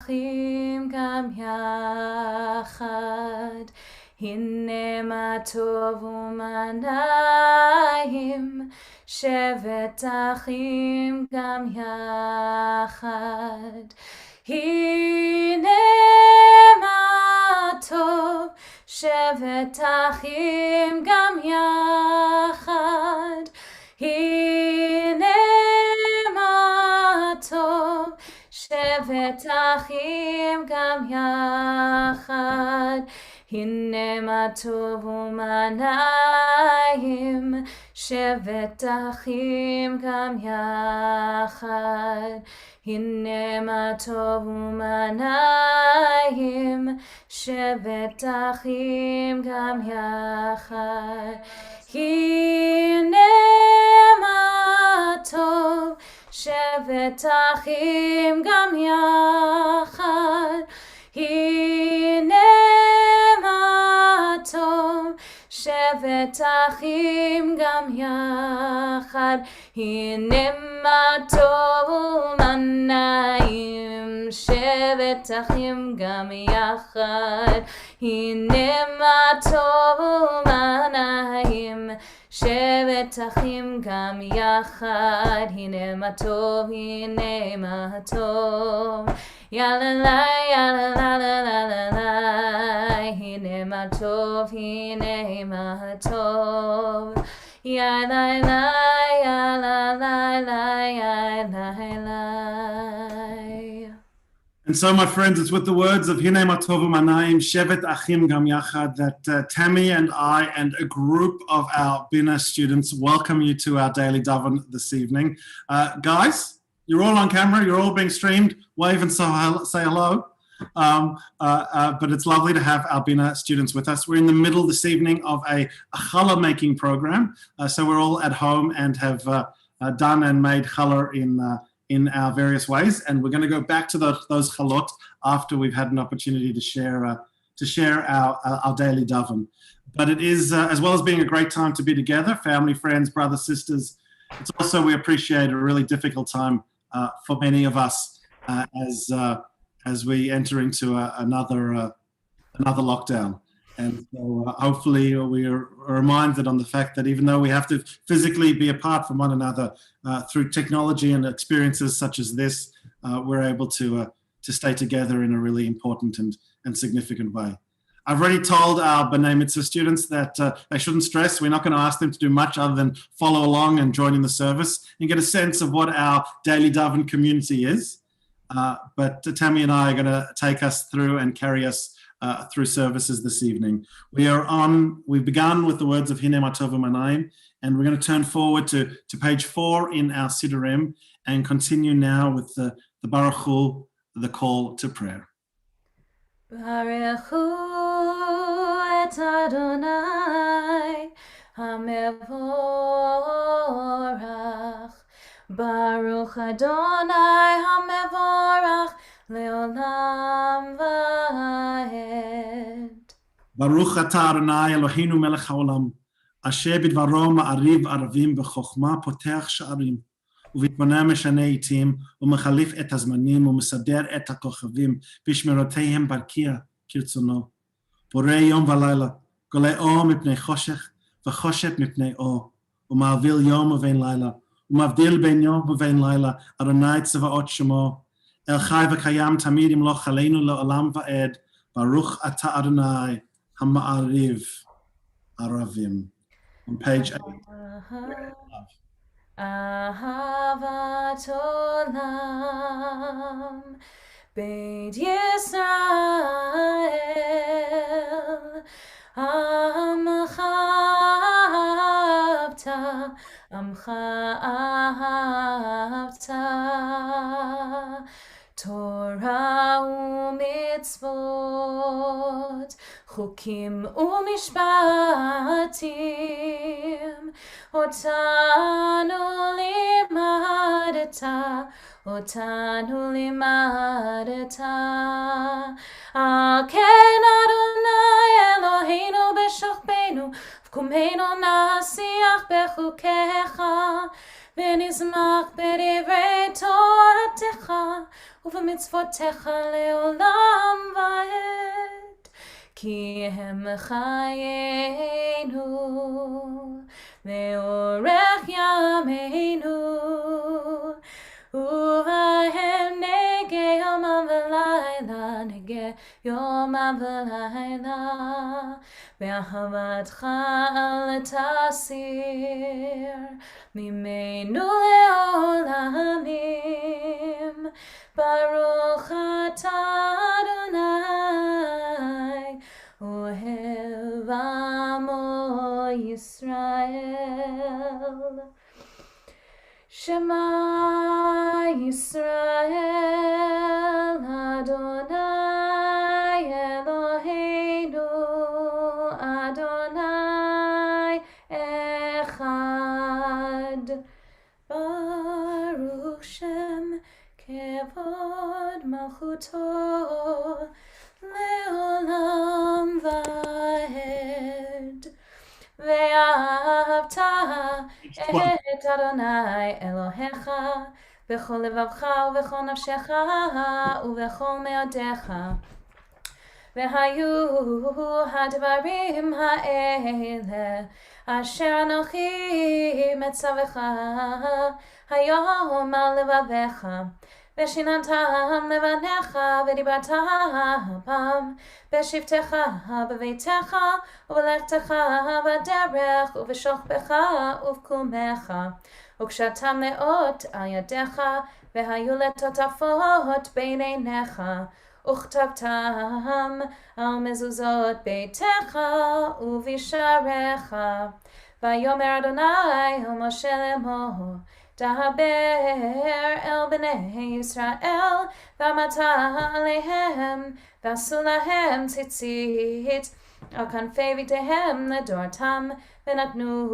אחים גם יחד, הנה מה טוב ומה נעים, שבת אחים גם יחד. הנה מה טוב, שבת אחים גם יחד. הנה מה טוב, שבת אחים גם יחד. הנה מה טוב ומה נעים, שבת אחים גם יחד. הנה מה טוב ומה נעים, שבת אחים גם יחד. הנה מה טוב, שבת אחים גם יחד. הנה מה טוב, שבת אחים גם יחד. הנה מה טוב ומה נעים, שבת אחים גם יחד. הנה מה טוב ומה נעים, שבת אחים גם יחד. הנה מה טוב, הנה מה טוב, יאללה לה יאללה לה לה לה לה לה. הנה מה טוב, הנה מה טוב, יאללה לה יאללה לה לה יאללה לה. And so, my friends, it's with the words of Hinei Matov U'Manayim, Shevet Achim Gam Yachad, that Tammy and I and a group of our Bina students welcome you to our daily Daven this evening. Guys, you're all on camera, you're all being streamed. Wave and say hello. But it's lovely to have our Bina students with us. We're in the middle this evening of a challah making program. So we're all at home and have done and made challah in our various ways, and we're going to go back to those chalot after we've had an opportunity to share our daily daven. But it is, as well as being a great time to be together, family, friends, brothers, sisters, it's also, we appreciate, a really difficult time for many of us as we enter into another lockdown. And so hopefully we are reminded on the fact that even though we have to physically be apart from one another, through technology and experiences such as this, we're able to stay together in a really important and significant way. I've already told our B'nai Mitzvah students that they shouldn't stress. We're not going to ask them to do much other than follow along and join in the service and get a sense of what our daily Daven community is. But Tammy and I are going to take us through and carry us through services this evening. We've begun with the words of Hinei Matov U'Manayim, and we're going to turn forward to page 4 in our Siddurim and continue now with the Baruch Hu, the call to prayer. Baruch Hu et Adonai HaMevorach, Baruch Adonai HaMevorach Leolam Vaed. Baruch atah Adonai Eloheinu melech haolam, asher bidvaro ma'ariv aravim b'chokhma potech sha'arim, ובתבונן משנה עתים, ומחליף את הזמנים, ומסדר את הכוכבים, בשמרותיהם ברקיע כרצונו. בורא יום ולילה, גולה אור מפני חושך, וחושך מפני אור, ומעביל יום ובין לילה, ומבדיל בין יום ובין לילה, אדוני צבאות שמו, אל חי וקיים תמיד ימלוך עלינו לעולם ועד, ברוך אתה אדוני המעריב ערבים. On page 8. Ahavat olam Beit Yisrael, Amcha ahavta, Torah u'mitzvot, Chukim u'mishpatim, Otanu limadata, Al ken Adonai Eloheinu b'shochbeinu, v'kumeinu nasiach bechukecha, v'nizmach b'divrei Toratecha, ובמצוותיך לעולם ועד. כי הם חיינו, לאורך ימינו, ובהם נגה יומם ולילה, נגה יומם ולילה, באהבתך אל תסיר ממנו לעולמים. ברוך אתה אדוני, אוהב עמו ישראל. שמע ישראל, אדוני אלוהינו, אדוני אחד. ברוך שם כבוד מלכותו לעולם ועד. ואהבת את אדוני אלוהיך בכל לבבך ובכל נפשך ובכל מאודיך. והיו הדברים האלה אשר אנוכי מצווך היום על לבביך, ושיננתם לבניך ודיברת בם בשבתך בביתך ובלכתך בדרך ובשוכבך ובקומך, וקשרתם לאות על ידיך, והיו לטוטפות בין עיניך, וכתבתם על מזוזות ביתך ובשעריך. ויאמר אדוני אל משה לאמור, דבר אל בני ישראל, ואמרת עליהם, ועשו להם ציצית על כנפי ביתיהם לדורתם, ונתנו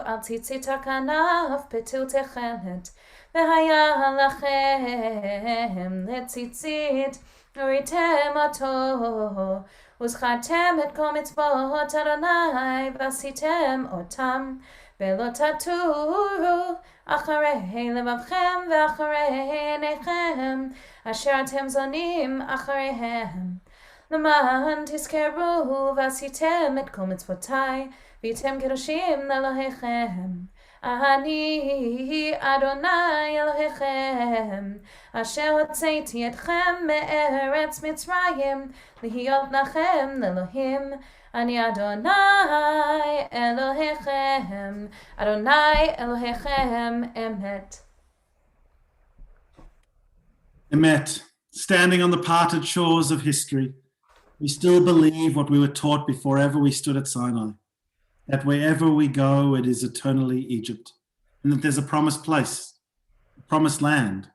על ציצית הכנף פתיל תכלת. והיה לכם לציצית, וראיתם אותו, וזכרתם את כל מצוות אדוני, ועשיתם אותם, ולא תטורו אחרי לבבכם ואחרי עיניכם, אשר אתם זונים אחריהם. למען תזכרו ועשיתם את כל מצוותיי, והייתם קדושים לאלוהיכם. אני אדוני אלוהיכם, אשר הוצאתי אתכם מארץ מצרים, להיות לכם לאלוהים. אני אדוני אלוהיכם, אדוני אלוהיכם אמת. Emet, standing on the parted shores of history, we still believe what we were taught before ever we stood at Sinai, that wherever we go, it is eternally Egypt, and that there's a promised place, a promised land,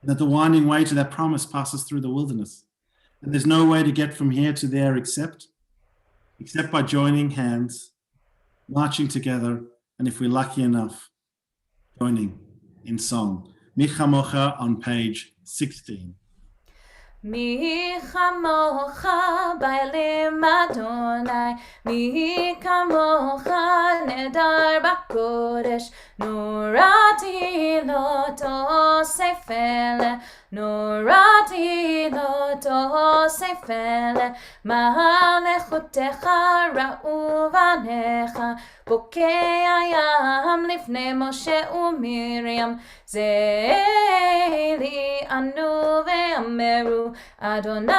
and that the winding way to that promise passes through the wilderness. And there's no way to get from here to there except by joining hands, marching together, and if we're lucky enough, joining in song. Mi chamocha on page 16. מי כמוך באלים אדוני, מי כמוך נדר בקודש, נורתי לא תוסף אלה, נורתי לא תוסף אלה, מלכותך ראו בניך, בוקע ים לפני משה ומרים, זה לי ענו ואמרו, אדוני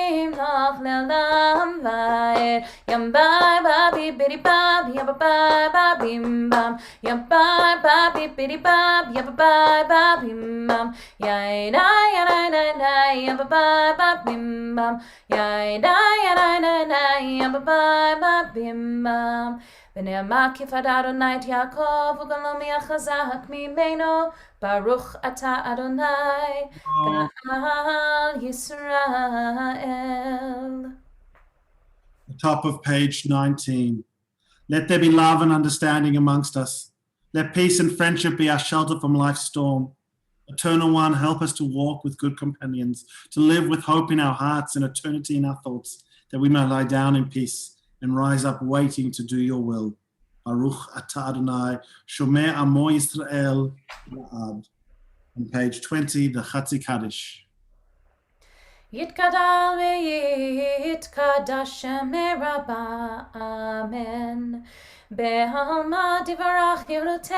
ימלוך לעולם ועד. ים בר בבי בידי בב, ים בר בבים בם, ים בר בבי בידי בב, ים בר בבים בם, יאי די יאי די די, ים בר בבים בם, יאי די יאי די די, ים בר בבים בם. ונאמר כיפת אדוני את יעקב, וגלו מי החזק ממנו, ברוך אתה אדוני, גאל ישראל. The top of page 19. Let there be love and understanding amongst us. Let peace and friendship be our shelter from life's storm. Eternal One, help us to walk with good companions, to live with hope in our hearts and eternity in our thoughts, that we may lie down in peace and rise up waiting to do your will. Baruch atah Adonai, Shomei Amo Yisrael La'ad. On page 20, the Chatzi Kaddish. יתגדל ויתקדש שמי רבה, אמן. בעלמא תברך גאולתי,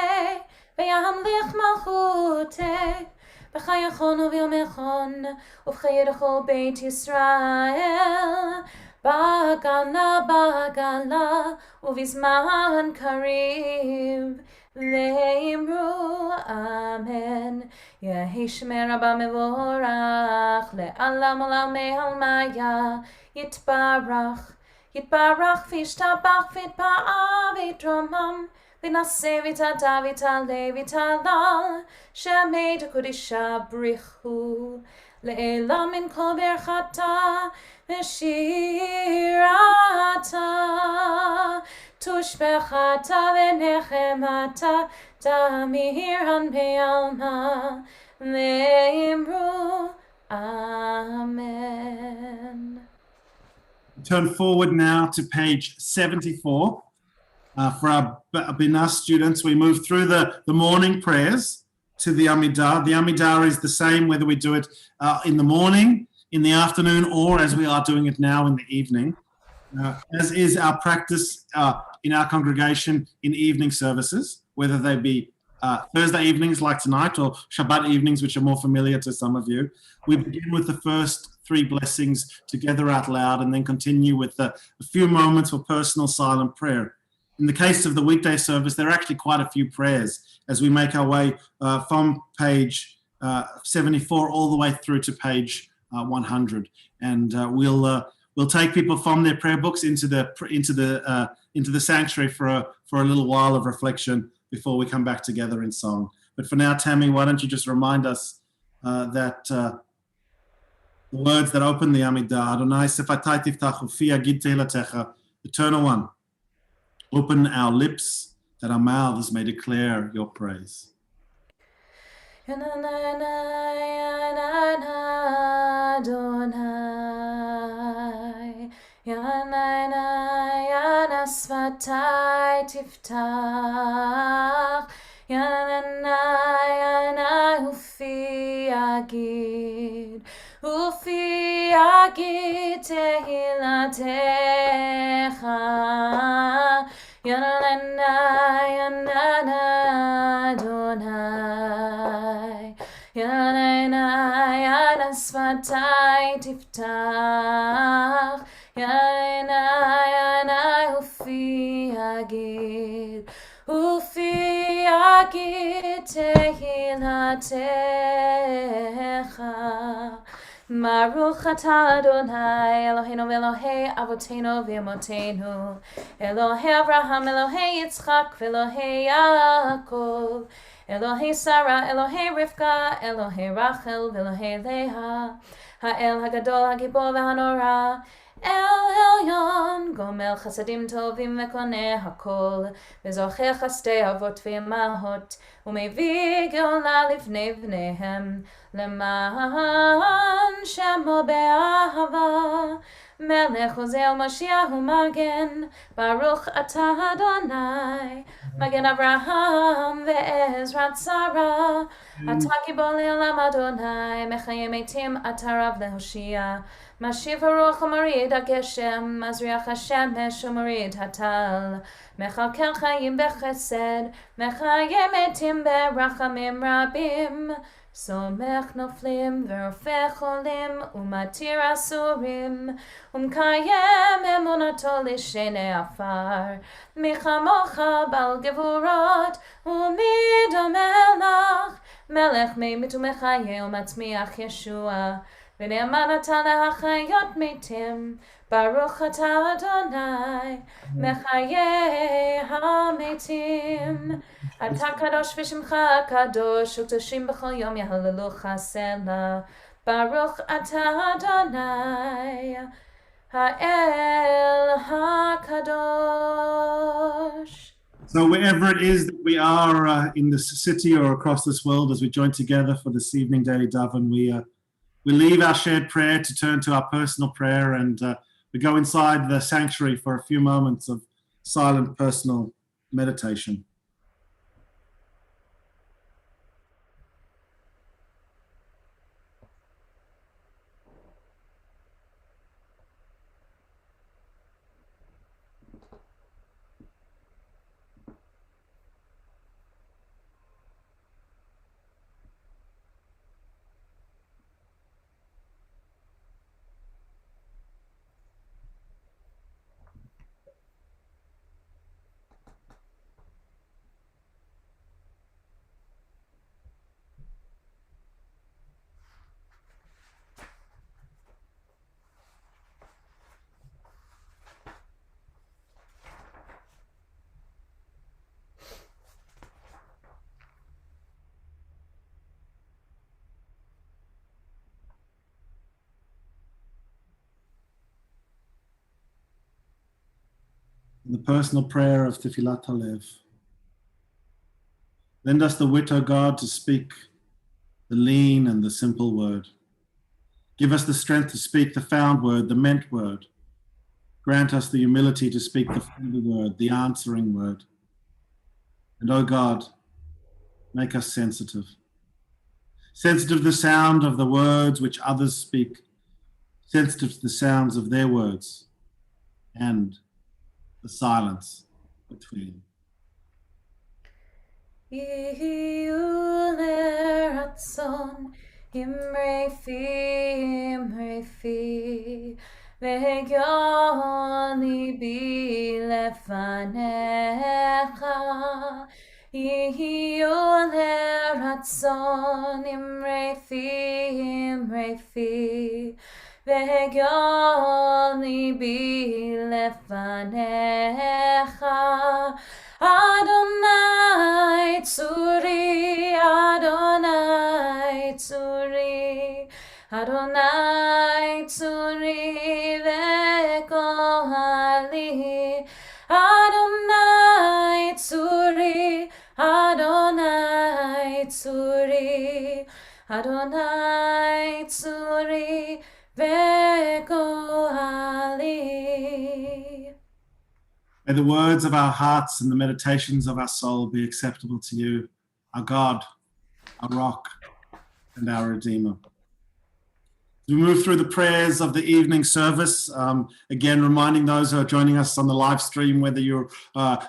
וימליך מלכותי, בחייכון וביומכון, ובחיי לכל בית ישראל, בגלה, ובזמן קריב, לאמרו אמן. יהי שמי רבה מבורך, לעלם עולם מעלמיה, יתברך וישתבח ויתפאר ויתרומם, ונשא ויתהדר ויתעלה ויתהלל, שמי דקודשה בריחו, לעילה מן כל ברכתה ושירתה, תושבחתה ונחמתה, תמירן בעלמא, ואמרו amen. Turn forward now to page 74. For our Binah students, we move through the morning prayers to the Amidah. The Amidah is the same whether we do it in the morning, in the afternoon, or as we are doing it now in the evening, as is our practice in our congregation in evening services, whether they be Thursday evenings like tonight or Shabbat evenings, which are more familiar to some of you. We begin with the first three blessings together out loud and then continue with a few moments for personal silent prayer. In the case of the weekday service, there are actually quite a few prayers as we make our way from page 74 all the way through to page 100. And we'll take people from their prayer books into the sanctuary for a little while of reflection before we come back together in song. But for now, Tammy, why don't you just remind us that the words that open the Amidah, Adonai sefatai tiftachu fi agid tehillatcha, Eternal One, open our lips that our mouths may declare your praise. Adonai, Yana svatai tiftach, Yana ufi agid tehillatcha, Yana Adonai, Yana svatai tiftach, Yana ufi agid tehillatcha. Baruch atah Adonai, Eloheinu v'Elohei Avotenu v'Imotenu, Elohei Avraham, Elohei Yitzchak, v'Elohei Yaakov, Elohei Sarah, Elohei Rivka, Elohei Rachel, v'Elohei Leah, Ha'el Hagadol, Hagibor v'Hanora, El Elyon, Gomel Chasadim Tovim v'Koneh Hakol, v'Zocher Chasdei Avot v'Imahot, U'mevii Geola Livnei Bneihem, למען שמו באהבה, מלך עוזר משיח ומגן, ברוך אתה אדוני, מגן אברהם ועזרת שרה, אתה גיבור לעולם אדוני, מחיה מתים אתה רב להושיע, משיב הרוח ומוריד הגשם, מזריח השמש ומוריד הטל, מכלכל חיים בחסד, מחיה מתים ברחמים רבים, סומך נופלים ורופא חולים ומתיר אסורים ומקיים אמונתו לשני עפר, מי כמוך בעל גבורות ומי דומה לך, מלך ממית ומחיה ומצמיח ישוע, ונאמן אתה להחיות מתים, ברוך אתה אדוני מחיי המתים. אתה קדוש ושמך קדוש, וקדושים בכל יום יהללוך סלה, ברוך אתה אדוני האל הקדוש. So wherever it is that we are in this city or across this world, as we join together for this evening daily Daven, we leave our shared prayer to turn to our personal prayer, and we go inside the sanctuary for a few moments of silent personal meditation. in the personal prayer of Tefillat Halev. Lend us the wit, O God, to speak the lean and the simple word. Give us the strength to speak the found word, the meant word. Grant us the humility to speak the friendly word, the answering word. And, O God, make us sensitive. Sensitive to the sound of the words which others speak, sensitive to the sounds of their words, and the silence between. Imre fi ve'yoni bi lefanecha Yiyu leratzon imre fi ve'yoni bi lefanecha Adonai tzuri, Adonai tzuri, Adonai tzuri ve'kohali, Adonai tzuri, Adonai tzuri, Adonai tzuri ve'kohali. May the words of our hearts and the meditations of our soul be acceptable to you, our God, our rock, and our Redeemer. As we move through the prayers of the evening service, again, reminding those who are joining us on the live stream, whether you're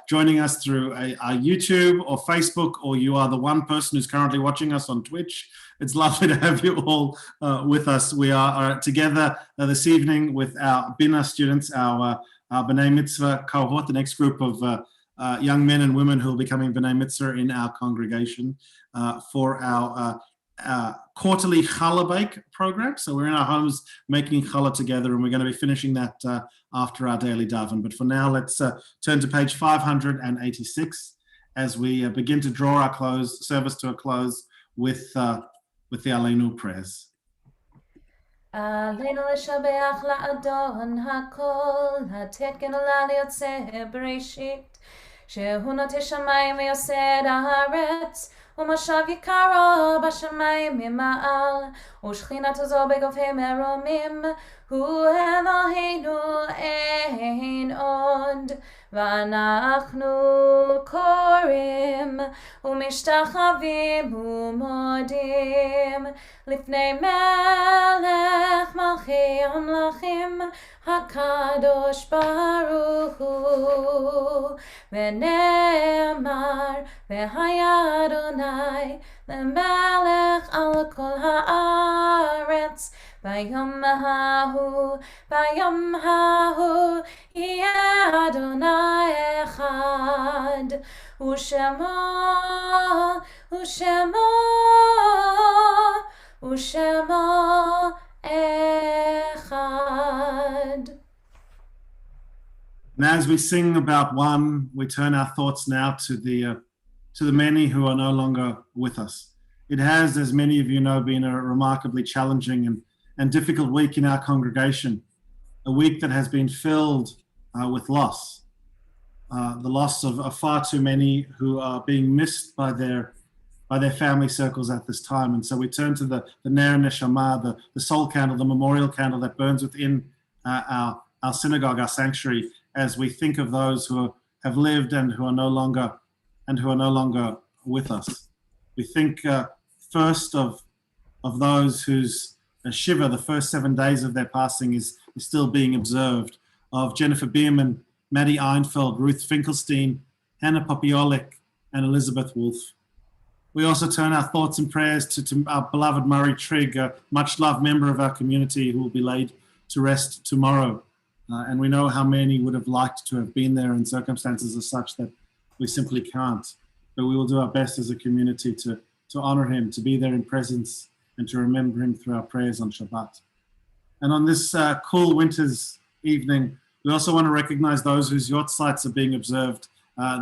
joining us through a YouTube or Facebook, or you are the one person who's currently watching us on Twitch, it's lovely to have you all with us. We are together this evening with our Bina students, our B'nai Mitzvah cohort, the next group of young men and women who will be becoming B'nai Mitzvah in our congregation for our quarterly challah bake program. So we're in our homes making challah together, and we're going to be finishing that after our daily daven. But for now, let's turn to page 586 as we begin to draw our service to a close with the Aleinu prayers. עלינו לשבח לאדון הכל, לתת גנולה ליוצא בראשית, שהוא נוטה שמיים ויוסד הארץ, ומשב יקרו בשמיים ממעל, ושכינתו זו בגופי מרומים, הוא אלוהינו אין עוד, ואנחנו קוראים ומשתחווים ומודים לפני מלך מלכי המלכים הקדוש ברוך הוא, ונאמר והיה אדוני למלך על כל הארץ ביום ההוא יהיה אדוני אחד, ושמו אחד. And as we sing about one, we turn our thoughts now to the many who are no longer with us. It has, as many of you know, been a remarkably challenging and difficult week in our congregation, a week that has been filled with loss, the loss of far too many who are being missed by their family circles at this time. And so we turn to the Ner Neshama, the soul candle, the memorial candle that burns within our synagogue, our sanctuary, as we think of those who have lived and who are no longer with us. We think first of those whose Shiva, the first 7 days of their passing, is still being observed, of Jennifer Bierman, Maddie Einfeld, Ruth Finkelstein, Hannah Popiolik, and Elizabeth Wolf. We also turn our thoughts and prayers to our beloved Murray Trigg, a much-loved member of our community who will be laid to rest tomorrow. And we know how many would have liked to have been there, and circumstances are such that we simply can't. But we will do our best as a community to honor him, to be there in presence, and to remember him through our prayers on Shabbat. And on this cool winter's evening, we also want to recognize those whose yortzites are being observed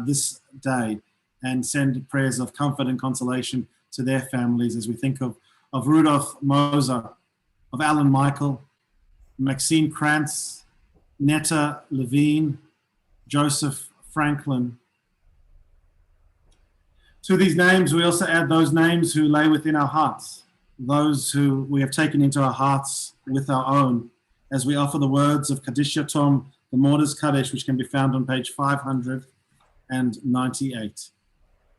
this day, and send prayers of comfort and consolation to their families as we think of Rudolph Moser, of Alan Michael, Maxine Krantz, Netta Levine, Joseph Franklin. To these names, we also add those names who lay within our hearts, those who we have taken into our hearts with our own, as we offer the words of Kaddish Yatom, the Mortar's Kaddish, which can be found on page 598.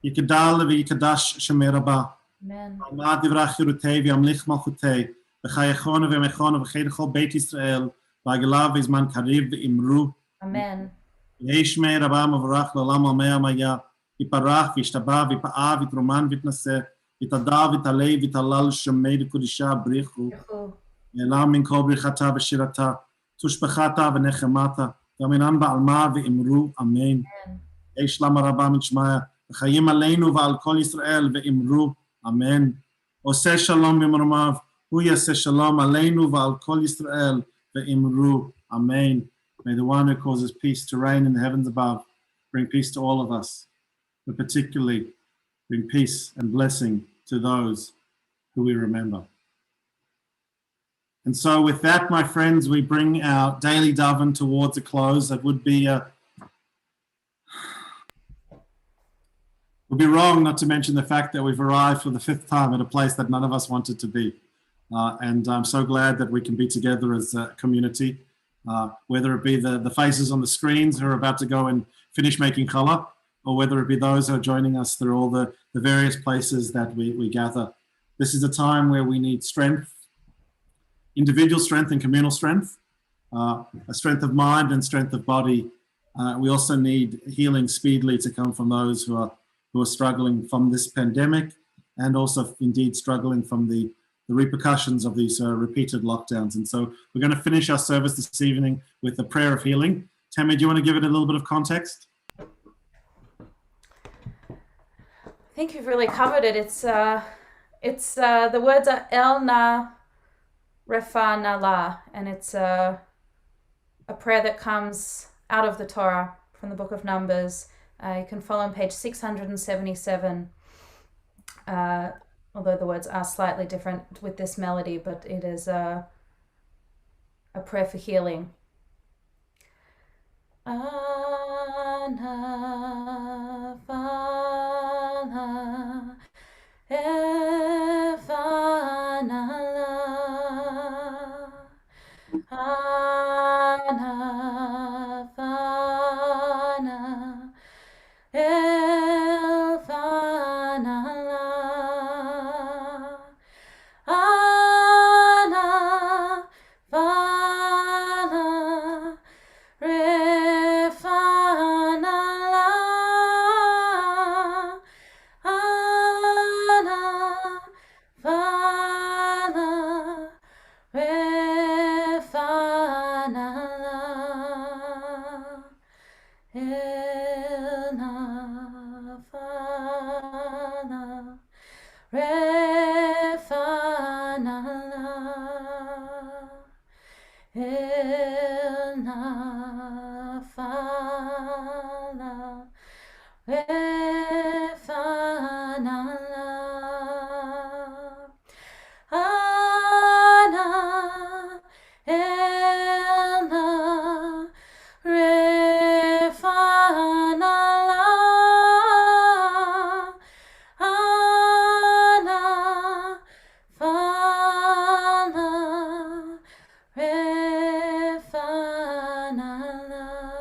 Yikadal v'yikadash Shemei Rabbah. Amen. Amad divrach Chirutei v'yamlich malchutei. V'chayachon v'mechon v'chedechol Beit Yisrael. V'agalav v'zman kariv v'imru. Amen. Yeshmei Rabbah mavarach l'olam almei amaya. Yiparach v'yishtabah v'yipa'ah v'yitruman v'yitnaseh. V'yitadav v'yitalei v'yitalal Shemei d'Kodisha brichu. Yelam min kol brichata v'shirata. Tushbechata v'nechemata. V'aminan ba'alma v'imru. Amen. Yesh lama Rabbah mitshmaya. V'chayim aleinu v'al kol Yisrael v'imru. Amen. Oseh shalom b'mromav. Hu yaseh shalom aleinu v'al kol Yisrael v'imru. Amen. May the one who causes peace to reign in the heavens above bring peace to all of us, but particularly bring peace and blessing to those who we remember. And so with that, my friends, we bring our daily Daven towards a close. That would be wrong not to mention the fact that we've arrived for the 5th time at a place that none of us wanted to be. And I'm so glad that we can be together as a community, whether it be the faces on the screens who are about to go and finish making challah, or whether it be those who are joining us through all the various places that we gather. This is a time where we need strength, individual strength and communal strength, a strength of mind and strength of body. We also need healing speedily to come from those who are struggling from this pandemic, and also indeed struggling from the repercussions of these repeated lockdowns. And so we're going to finish our service this evening with a prayer of healing. Tammy, do you want to give it a little bit of context? I think you've really covered it. It's the words are El Na Refa Na La, and it's a prayer that comes out of the Torah from the book of Numbers. You can follow on page 677, although the words are slightly different with this melody, but it is a prayer for healing. Ana fala efana la ana fana elfana la ana fana refana la ana fana refana la elna fana refana la